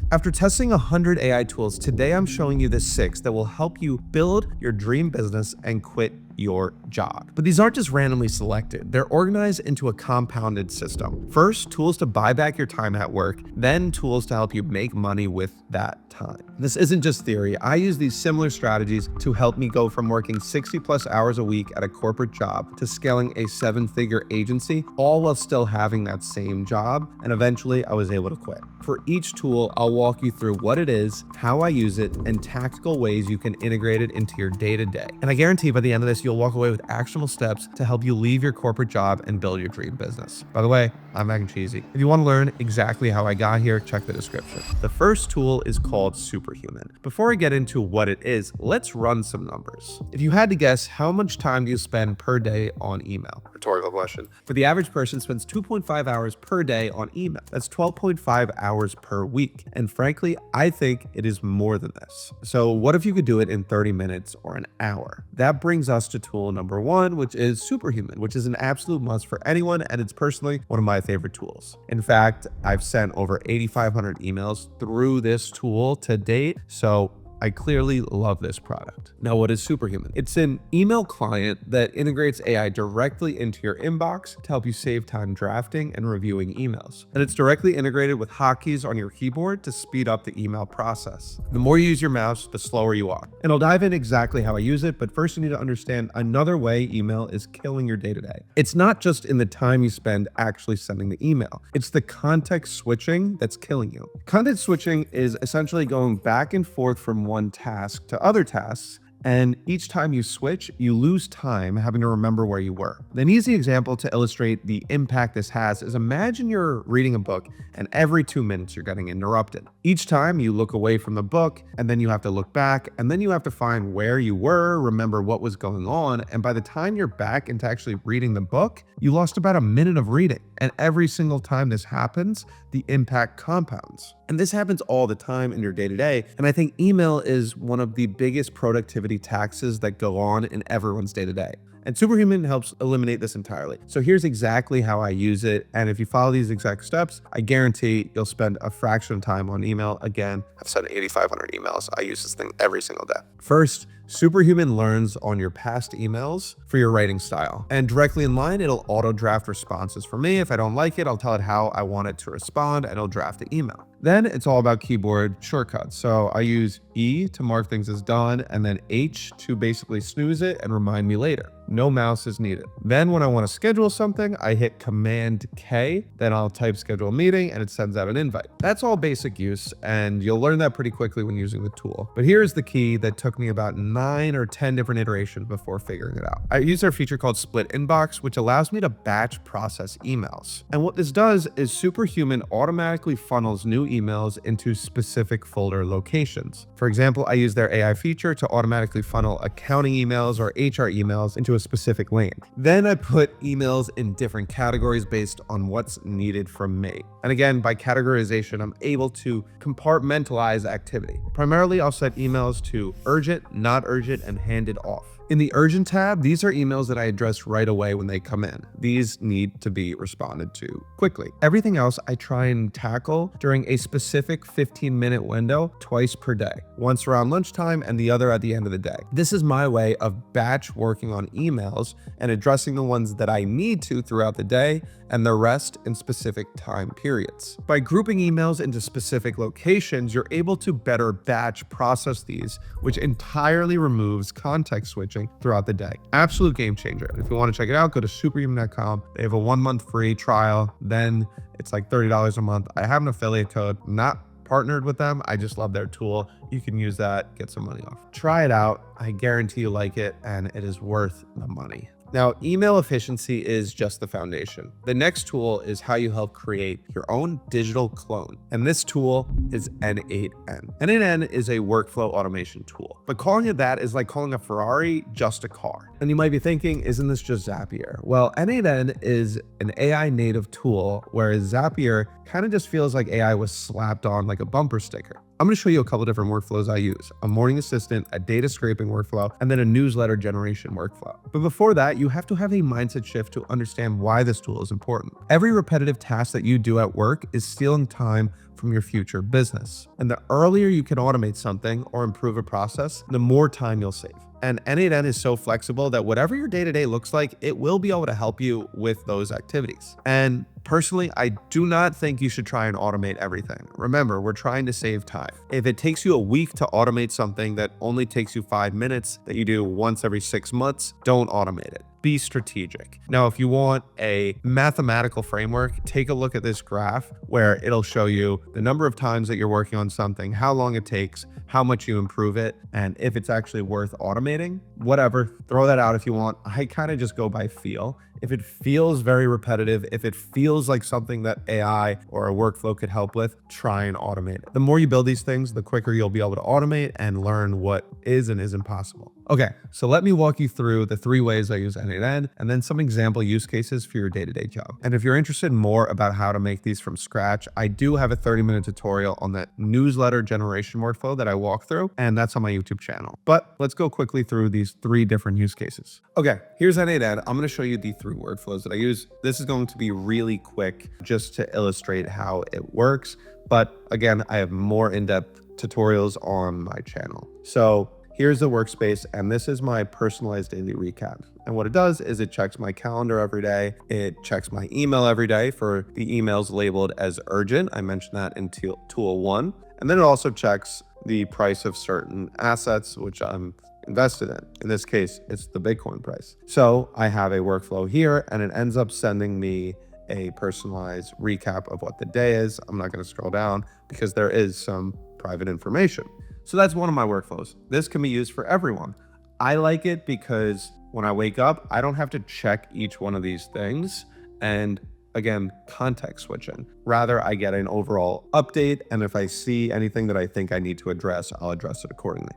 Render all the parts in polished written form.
After testing 100 AI tools, today I'm showing you the 6 that will help you build your dream business and quit your job. But these aren't just randomly selected. They're organized into a compounded system. First, tools to buy back your time at work, then tools to help you make money with that time. This isn't just theory. I use these similar strategies to help me go from working 60 plus hours a week at a corporate job to scaling a 7-figure agency, all while still having that same job. And eventually I was able to quit. For each tool, I'll walk you through what it is, how I use it, and tactical ways you can integrate it into your day-to-day. And I guarantee by the end of this, you'll walk away with actionable steps to help you leave your corporate job and build your dream business. By the way, I'm Mac and Cheesy. If you want to learn exactly how I got here, check the description. The first tool is called Superhuman. Before I get into what it is, let's run some numbers. If you had to guess, how much time do you spend per day on email? Rhetorical question. For the average person, spends 2.5 hours per day on email. That's 12.5 hours per week. And frankly, I think it is more than this. So what if you could do it in 30 minutes or an hour? That brings us to tool number 1, which is Superhuman, which is an absolute must for anyone, and it's personally one of my favorite tools. In fact, I've sent over 8,500 emails through this tool to date, so I clearly love this product. Now, what is Superhuman? It's an email client that integrates AI directly into your inbox to help you save time drafting and reviewing emails. And it's directly integrated with hotkeys on your keyboard to speed up the email process. The more you use your mouse, the slower you are. And I'll dive in exactly how I use it, but first you need to understand another way email is killing your day-to-day. It's not just in the time you spend actually sending the email. It's the context switching that's killing you. Content switching is essentially going back and forth from one task to other tasks, and each time you switch, you lose time having to remember where you were. An easy example to illustrate the impact this has is imagine you're reading a book and every 2 minutes you're getting interrupted. Each time you look away from the book and then you have to look back and then you have to find where you were, remember what was going on, and by the time you're back into actually reading the book, you lost about a minute of reading. And every single time this happens, the impact compounds. And this happens all the time in your day-to-day. And I think email is one of the biggest productivity taxes that go on in everyone's day-to-day. And Superhuman helps eliminate this entirely. So here's exactly how I use it. And if you follow these exact steps, I guarantee you'll spend a fraction of time on email. Again, I've sent 8,500 emails. I use this thing every single day. First, Superhuman learns on your past emails for your writing style. And directly in line, it'll auto draft responses for me. If I don't like it, I'll tell it how I want it to respond and it'll draft the email. Then it's all about keyboard shortcuts. So I use E to mark things as done and then H to basically snooze it and remind me later. No mouse is needed. Then when I want to schedule something, I hit Command K, then I'll type schedule a meeting and it sends out an invite. That's all basic use and you'll learn that pretty quickly when using the tool. But here's the key that took me about 9 or 10 different iterations before figuring it out. I use our feature called Split Inbox, which allows me to batch process emails. And what this does is Superhuman automatically funnels new emails into specific folder locations. For example, I use their AI feature to automatically funnel accounting emails or HR emails into a specific lane. Then I put emails in different categories based on what's needed from me. And again, by categorization, I'm able to compartmentalize activity. Primarily, I'll set emails to urgent, not urgent, and handed off. In the urgent tab, these are emails that I address right away when they come in. These need to be responded to quickly. Everything else I try and tackle during a specific 15-minute window twice per day, once around lunchtime and the other at the end of the day. This is my way of batch working on emails and addressing the ones that I need to throughout the day and the rest in specific time periods. By grouping emails into specific locations, you're able to better batch process these, which entirely removes context switching throughout the day. Absolute game changer. If you want to check it out, go to superhuman.com. They have a 1-month free trial. Then it's like $30 a month. I have an affiliate code, not partnered with them. I just love their tool. You can use that, get some money off. Try it out. I guarantee you like it and it is worth the money. Now, email efficiency is just the foundation. The next tool is how you help create your own digital clone. And this tool is N8N. N8N is a workflow automation tool, but calling it that is like calling a Ferrari just a car. And you might be thinking, isn't this just Zapier? Well, N8N is an AI native tool, whereas Zapier kind of just feels like AI was slapped on like a bumper sticker. I'm going to show you a couple different workflows I use: a morning assistant, a data scraping workflow, and then a newsletter generation workflow. But before that, you have to have a mindset shift to understand why this tool is important. Every repetitive task that you do at work is stealing time from your future business. And the earlier you can automate something or improve a process, the more time you'll save. And N8N is so flexible that whatever your day-to-day looks like, it will be able to help you with those activities. And personally, I do not think you should try and automate everything. Remember, we're trying to save time. If it takes you a week to automate something that only takes you 5 minutes that you do once every 6 months, don't automate it. Be strategic. Now, if you want a mathematical framework, take a look at this graph where it'll show you the number of times that you're working on something, how long it takes, how much you improve it, and if it's actually worth automating. Whatever, throw that out if you want. I kind of just go by feel. If it feels very repetitive, if it feels like something that AI or a workflow could help with, try and automate it. The more you build these things, the quicker you'll be able to automate and learn what is and isn't possible. Okay, so let me walk you through the 3 ways I use N8N and then some example use cases for your day-to-day job. And if you're interested more about how to make these from scratch, I do have a 30-minute tutorial on that newsletter generation workflow that I walk through, and that's on my YouTube channel. But let's go quickly through these 3 different use cases. Okay, here's N8N. I'm gonna show you the 3 workflows that I use. This is going to be really quick just to illustrate how it works. But again, I have more in-depth tutorials on my channel. So here's the workspace, and this is my personalized daily recap. And what it does is it checks my calendar every day. It checks my email every day for the emails labeled as urgent. I mentioned that in tool 1. And then it also checks the price of certain assets, which I'm invested in. In this case, it's the Bitcoin price. So I have a workflow here, and it ends up sending me a personalized recap of what the day is. I'm not going to scroll down because there is some private information. So that's one of my workflows. This can be used for everyone. I like it because when I wake up, I don't have to check each one of these things and again, context switching. Rather, I get an overall update, and if I see anything that I think I need to address, I'll address it accordingly.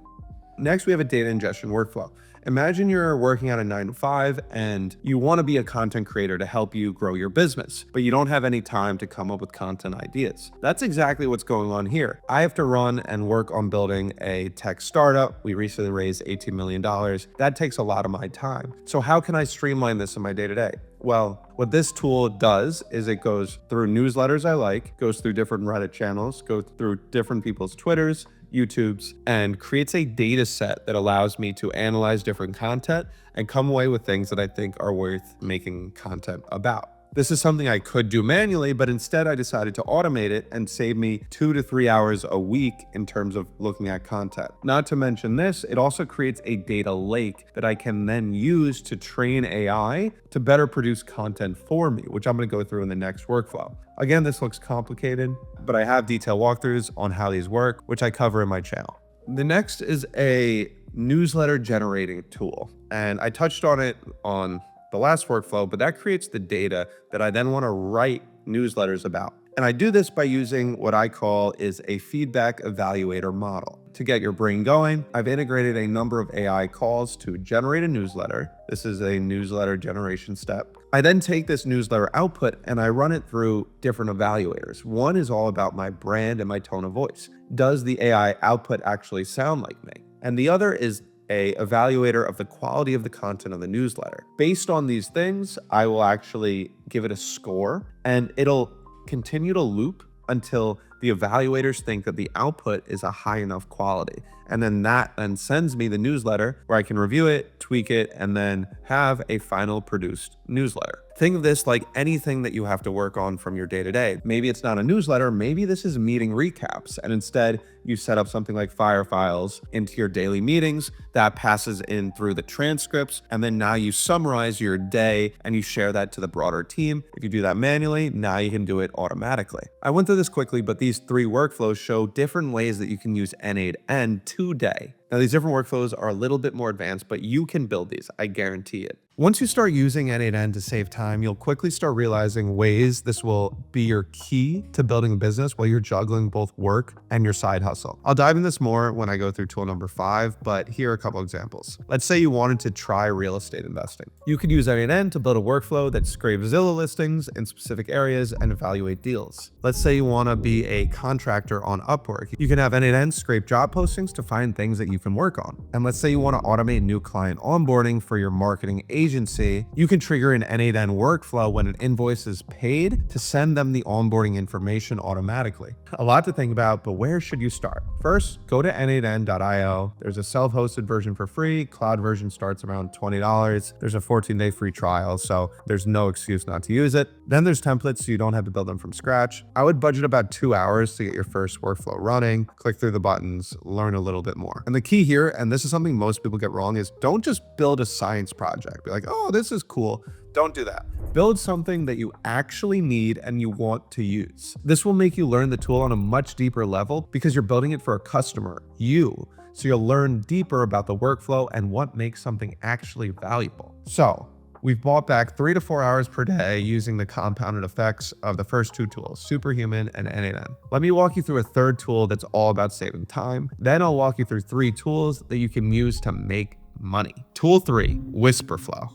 Next, we have a data ingestion workflow. Imagine you're working at a 9-to-5 and you want to be a content creator to help you grow your business, but you don't have any time to come up with content ideas. That's exactly what's going on here. I have to run and work on building a tech startup. We recently raised $18 million. That takes a lot of my time. So how can I streamline this in my day-to-day? Well, what this tool does is it goes through newsletters I like, goes through different Reddit channels, goes through different people's Twitters, YouTubes, and creates a data set that allows me to analyze different content and come away with things that I think are worth making content about. This is something I could do manually, but instead I decided to automate it and save me 2 to 3 hours a week in terms of looking at content. Not to mention this, it also creates a data lake that I can then use to train AI to better produce content for me, which I'm going to go through in the next workflow. Again, this looks complicated, but I have detailed walkthroughs on how these work, which I cover in my channel. The next is a newsletter generating tool, and I touched on it on the last workflow, but that creates the data that I then want to write newsletters about. And I do this by using what I call is a feedback evaluator model. To get your brain going, I've integrated a number of AI calls to generate a newsletter. This is a newsletter generation step. I then take this newsletter output and I run it through different evaluators. One is all about my brand and my tone of voice. Does the AI output actually sound like me? And the other is a evaluator of the quality of the content of the newsletter. Based on these things, I will actually give it a score, and it'll continue to loop until the evaluators think that the output is a high enough quality. And then that then sends me the newsletter where I can review it, tweak it, and then have a final produced newsletter. Think of this like anything that you have to work on from your day-to-day. Maybe it's not a newsletter, maybe this is meeting recaps, and instead you set up something like Fire Files into your daily meetings that passes in through the transcripts, and then now you summarize your day and you share that to the broader team. If you do that manually, now you can do it automatically. I went through this quickly, but these 3 workflows show different ways that you can use N8N today. Now, these different workflows are a little bit more advanced, but you can build these, I guarantee it. Once you start using N8N to save time, you'll quickly start realizing ways this will be your key to building a business while you're juggling both work and your side hustle. I'll dive into this more when I go through tool number 5, but here are a couple examples. Let's say you wanted to try real estate investing. You could use N8N to build a workflow that scrapes Zillow listings in specific areas and evaluate deals. Let's say you want to be a contractor on Upwork. You can have N8N scrape job postings to find things that you can work on. And let's say you want to automate new client onboarding for your marketing agency. agency, you can trigger an N8N workflow when an invoice is paid to send them the onboarding information automatically. A lot to think about, but where should you start? First, go to n8n.io. There's a self-hosted version for free. Cloud version starts around $20. There's a 14-day free trial, so there's no excuse not to use it. Then there's templates, so you don't have to build them from scratch. I would budget about 2 hours to get your first workflow running, click through the buttons, learn a little bit more. And the key here, and this is something most people get wrong, is don't just build a science project. Be like, oh, this is cool. Don't do that. Build something that you actually need and you want to use. This will make you learn the tool on a much deeper level because you're building it for a customer, you. So you'll learn deeper about the workflow and what makes something actually valuable. So we've bought back 3 to 4 hours per day using the compounded effects of the first two tools, Superhuman and N8N. Let me walk you through a third tool that's all about saving time. Then I'll walk you through 3 tools that you can use to make money. Tool 3, Whisperflow.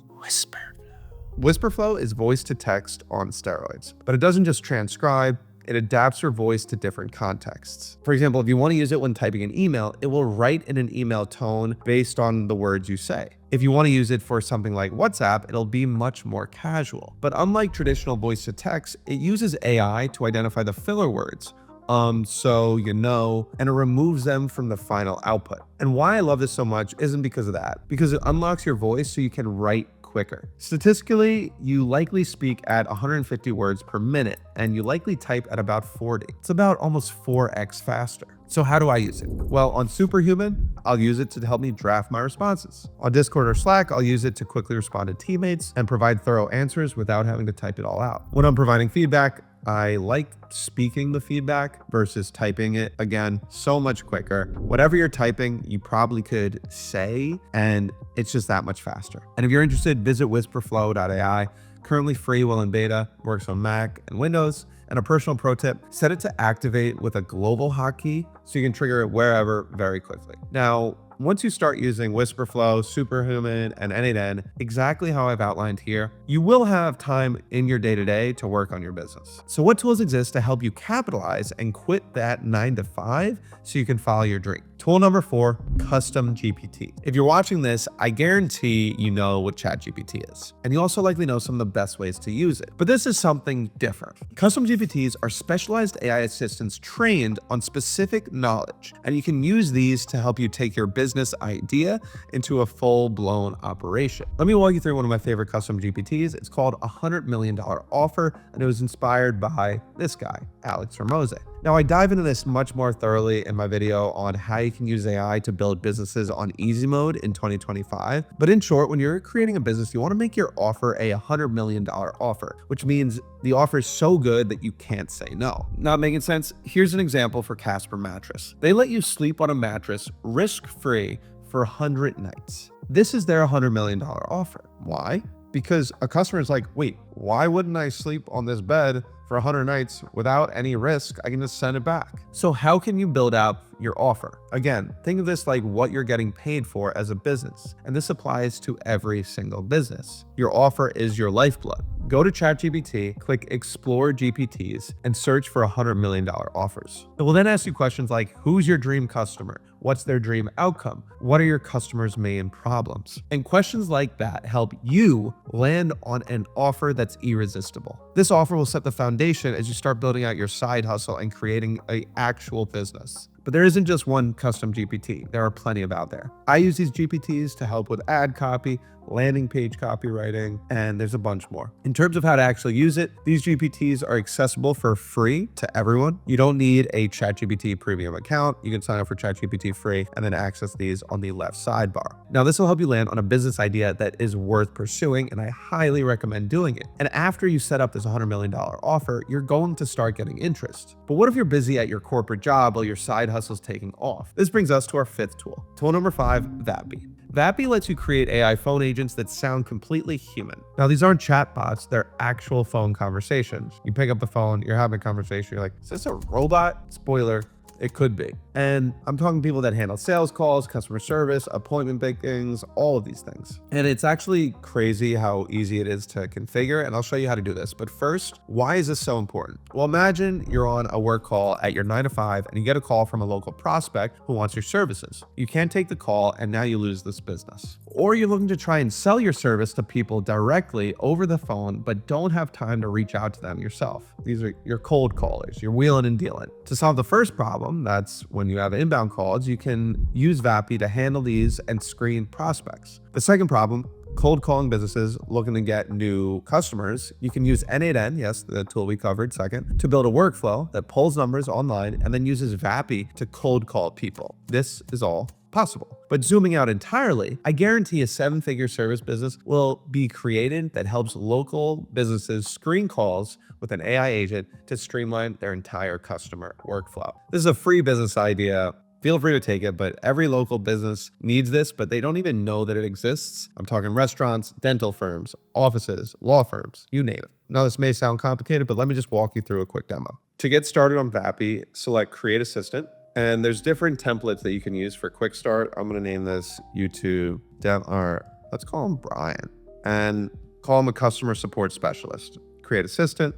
Whisperflow is voice to text on steroids, but it doesn't just transcribe, it adapts your voice to different contexts. For example, if you want to use it when typing an email, it will write in an email tone based on the words you say. If you want to use it for something like WhatsApp, it'll be much more casual. But unlike traditional voice to text, it uses AI to identify the filler words, so, and it removes them from the final output. And why I love this so much isn't because of that, because it unlocks your voice so you can write quicker. Statistically, you likely speak at 150 words per minute, and you likely type at about 40. It's about almost 4x faster. So how do I use it? Well, on Superhuman, I'll use it to help me draft my responses. On Discord or Slack, I'll use it to quickly respond to teammates and provide thorough answers without having to type it all out. When I'm providing feedback, I like speaking the feedback versus typing it. Again, so much quicker. Whatever you're typing, you probably could say, and it's just that much faster. And if you're interested, visit whisperflow.ai. Currently free while in beta, works on Mac and Windows. And a personal pro tip, set it to activate with a global hotkey so you can trigger it wherever very quickly. Now, once you start using Whisperflow, Superhuman, and N8N, exactly how I've outlined here, you will have time in your day-to-day to work on your business. So what tools exist to help you capitalize and quit that 9 to 5 so you can follow your dream? Tool number 4, Custom GPT. If you're watching this, I guarantee you know what ChatGPT is. And you also likely know some of the best ways to use it. But this is something different. Custom GPTs are specialized AI assistants trained on specific knowledge, and you can use these to help you take your business idea into a full-blown operation. Let me walk you through one of my favorite custom GPTs. It's called $100 Million Offer, and it was inspired by this guy, Alex Ramose. Now, I dive into this much more thoroughly in my video on how you can use AI to build businesses on easy mode in 2025. But in short, when you're creating a business, you want to make your offer a $100 million offer, which means the offer is so good that you can't say no. Not making sense? Here's an example for Casper Mattress. They let you sleep on a mattress risk-free for 100 nights. This is their $100 million offer. Why? Because a customer is like, wait, why wouldn't I sleep on this bed for 100 nights without any risk? I can just send it back. So how can you build out your offer? Again, think of this like what you're getting paid for as a business. And this applies to every single business. Your offer is your lifeblood. Go to ChatGPT, click Explore GPTs, and search for $100 million offers. It will then ask you questions like, who's your dream customer? What's their dream outcome? What are your customers' main problems? And questions like that help you land on an offer that's irresistible. This offer will set the foundation as you start building out your side hustle and creating an actual business. But there isn't just one custom GPT. There are plenty of out there. I use these GPTs to help with ad copy, landing page copywriting, and there's a bunch more. In terms of how to actually use it, these GPTs are accessible for free to everyone. You don't need a ChatGPT premium account. You can sign up for ChatGPT free and then access these on the left sidebar. Now, this will help you land on a business idea that is worth pursuing, and I highly recommend doing it. And after you set up this $100 million offer, you're going to start getting interest. But what if you're busy at your corporate job while your side hustle's taking off? This brings us to our 5th tool. Tool number 5, Vappy. Vappy lets you create AI phone agents that sound completely human. Now, these aren't chatbots, they're actual phone conversations. You pick up the phone, you're having a conversation, you're like, is this a robot? Spoiler, it could be. And I'm talking people that handle sales calls, customer service, appointment bookings, all of these things. And it's actually crazy how easy it is to configure, and I'll show you how to do this. But first, why is this so important? Well, imagine you're on a work call at your 9 to 5 and you get a call from a local prospect who wants your services. You can't take the call and now you lose this business. Or you're looking to try and sell your service to people directly over the phone, but don't have time to reach out to them yourself. These are your cold callers, you're wheeling and dealing. To solve the first problem, that's when you have inbound calls, you can use VAPI to handle these and screen prospects. The second problem, cold calling businesses looking to get new customers, you can use N8N, yes, the tool we covered second, to build a workflow that pulls numbers online and then uses VAPI to cold call people. This is all possible. But zooming out entirely, I guarantee a 7-figure service business will be created that helps local businesses screen calls with an AI agent to streamline their entire customer workflow. This is a free business idea. Feel free to take it, but every local business needs this, but they don't even know that it exists. I'm talking restaurants, dental firms, offices, law firms, you name it. Now, this may sound complicated, but let me just walk you through a quick demo. To get started on VAPI, select Create Assistant, and there's different templates that you can use for quick start. I'm gonna name this YouTube Dev, or let's call him Brian, and call him a customer support specialist. Create Assistant,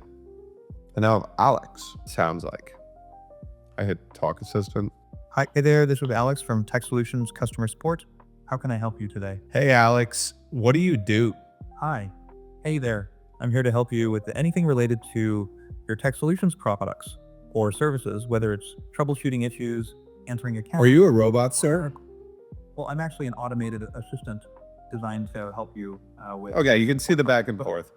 and now Alex sounds like. I hit Talk Assistant. Hi there, this is Alex from Tech Solutions Customer Support. How can I help you today? Hey Alex, what do you do? Hi. Hey there. I'm here to help you with anything related to your Tech Solutions products or services, whether it's troubleshooting issues, answering accounts. Are you a robot, sir? Well, I'm actually an automated assistant designed to help you with... Okay, you can see the back and forth.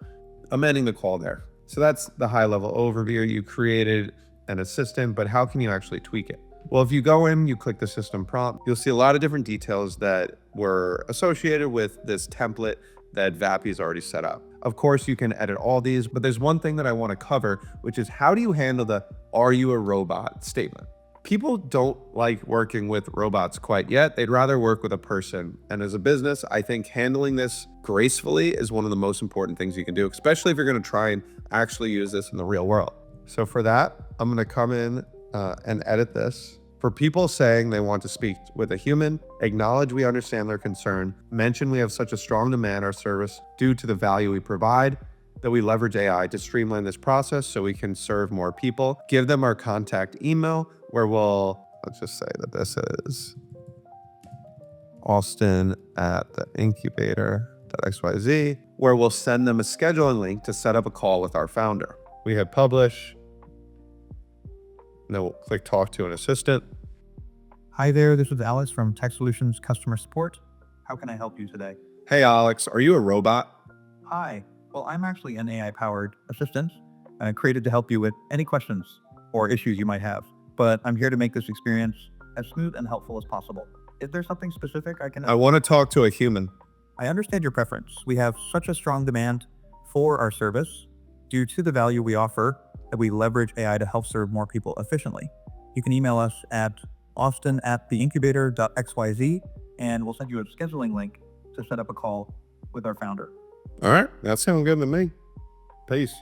I'm ending the call there. So that's the high level overview. You created an assistant, but how can you actually tweak it? Well, if you go in, you click the system prompt, you'll see a lot of different details that were associated with this template that VAPI has already set up. Of course, you can edit all these, but there's one thing that I want to cover, which is how do you handle the "are you a robot" statement? People don't like working with robots quite yet. They'd rather work with a person. And as a business, I think handling this gracefully is one of the most important things you can do, especially if you're going to try and actually use this in the real world. So for that, I'm going to come in and edit this. For people saying they want to speak with a human, acknowledge we understand their concern, mention we have such a strong demand our service due to the value we provide, that we leverage AI to streamline this process so we can serve more people. Give them our contact email where let's just say that this is Austin at the incubator.xyz, where we'll send them a scheduling link to set up a call with our founder. We hit publish. Then we'll click talk to an assistant. Hi there, this is Alex from Tech Solutions Customer Support. How can I help you today? Hey Alex, are you a robot? Hi. Well, I'm actually an AI-powered assistant created to help you with any questions or issues you might have. But I'm here to make this experience as smooth and helpful as possible. Is there something specific I can... I want to talk to a human. I understand your preference. We have such a strong demand for our service due to the value we offer that we leverage AI to help serve more people efficiently. You can email us at austin@theincubator.xyz and we'll send you a scheduling link to set up a call with our founder. All right, that sounds good to me. Peace.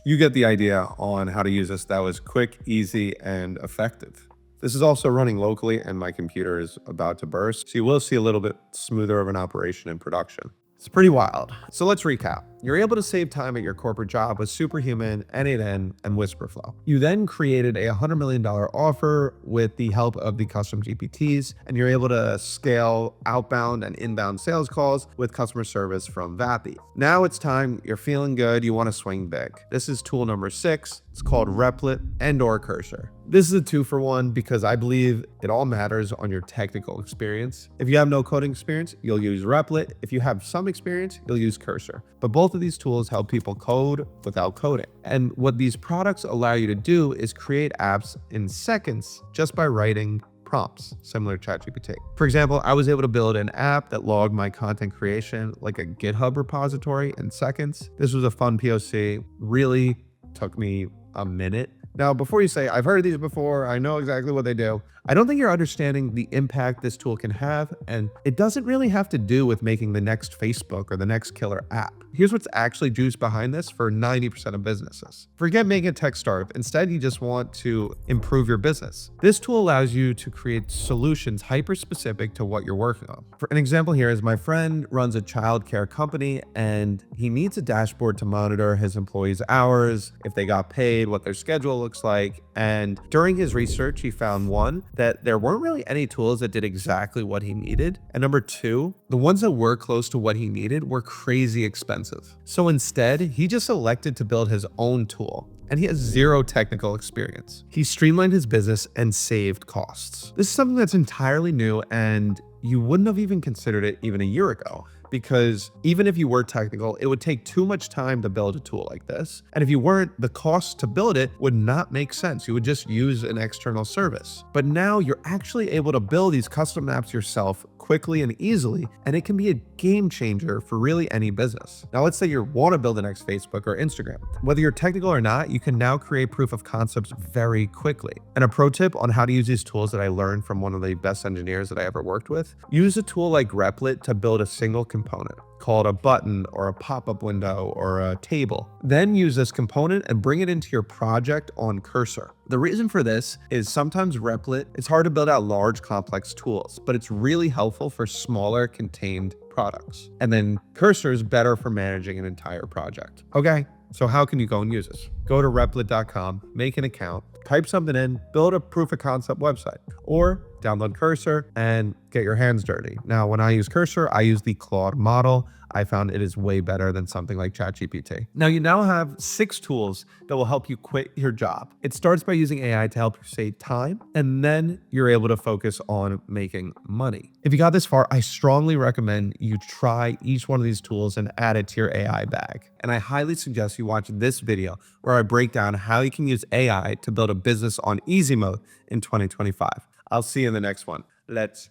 You get the idea on how to use this. That was quick, easy, and effective. This is also running locally and my computer is about to burst, so you will see a little bit smoother of an operation in production. It's pretty wild. So let's recap. You're able to save time at your corporate job with Superhuman, N8N, and Whisperflow. You then created a $100 million offer with the help of the custom GPTs, and you're able to scale outbound and inbound sales calls with customer service from VAPI. Now it's time, you're feeling good, you want to swing big. This is tool number 6. It's called Replit and/or Cursor. This is a 2-for-1 because I believe it all matters on your technical experience. If you have no coding experience, you'll use Replit. If you have some experience, you'll use Cursor. But both of these tools help people code without coding. And what these products allow you to do is create apps in seconds just by writing prompts, similar to ChatGPT. For example, I was able to build an app that logged my content creation like a GitHub repository in seconds. This was a fun POC, really took me a minute. Now, before you say, I've heard of these before, I know exactly what they do, I don't think you're understanding the impact this tool can have, and it doesn't really have to do with making the next Facebook or the next killer app. Here's what's actually juice behind this for 90% of businesses. Forget making a tech startup. Instead, you just want to improve your business. This tool allows you to create solutions hyper-specific to what you're working on. For an example here is my friend runs a childcare company, and he needs a dashboard to monitor his employees' hours, if they got paid, what their schedule looks like, And during his research, he found one, that there weren't really any tools that did exactly what he needed. And number two, the ones that were close to what he needed were crazy expensive. So instead, he just elected to build his own tool. And he has zero technical experience. He streamlined his business and saved costs. This is something that's entirely new, and you wouldn't have even considered it even a year ago, because even if you were technical, it would take too much time to build a tool like this. And if you weren't, the cost to build it would not make sense. You would just use an external service. But now you're actually able to build these custom apps yourself quickly and easily, and it can be a game changer for really any business. Now, let's say you want to build the next Facebook or Instagram. Whether you're technical or not, you can now create proof of concepts very quickly. And a pro tip on how to use these tools that I learned from one of the best engineers that I ever worked with: use a tool like Replit to build a single component, called a button or a pop-up window or a table. Then use this component and bring it into your project on Cursor. The reason for this is sometimes Replit, it's hard to build out large complex tools, but it's really helpful for smaller contained products. And then Cursor is better for managing an entire project. Okay, so how can you go and use this? Go to replit.com, make an account, type something in, build a proof of concept website, or download Cursor and get your hands dirty. Now, when I use Cursor, I use the Claude model. I found it is way better than something like ChatGPT. Now, you now have 6 tools that will help you quit your job. It starts by using AI to help you save time, and then you're able to focus on making money. If you got this far, I strongly recommend you try each one of these tools and add it to your AI bag. And I highly suggest you watch this video where I break down how you can use AI to build a business on easy mode in 2025. I'll see you in the next one. Let's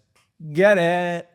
get it.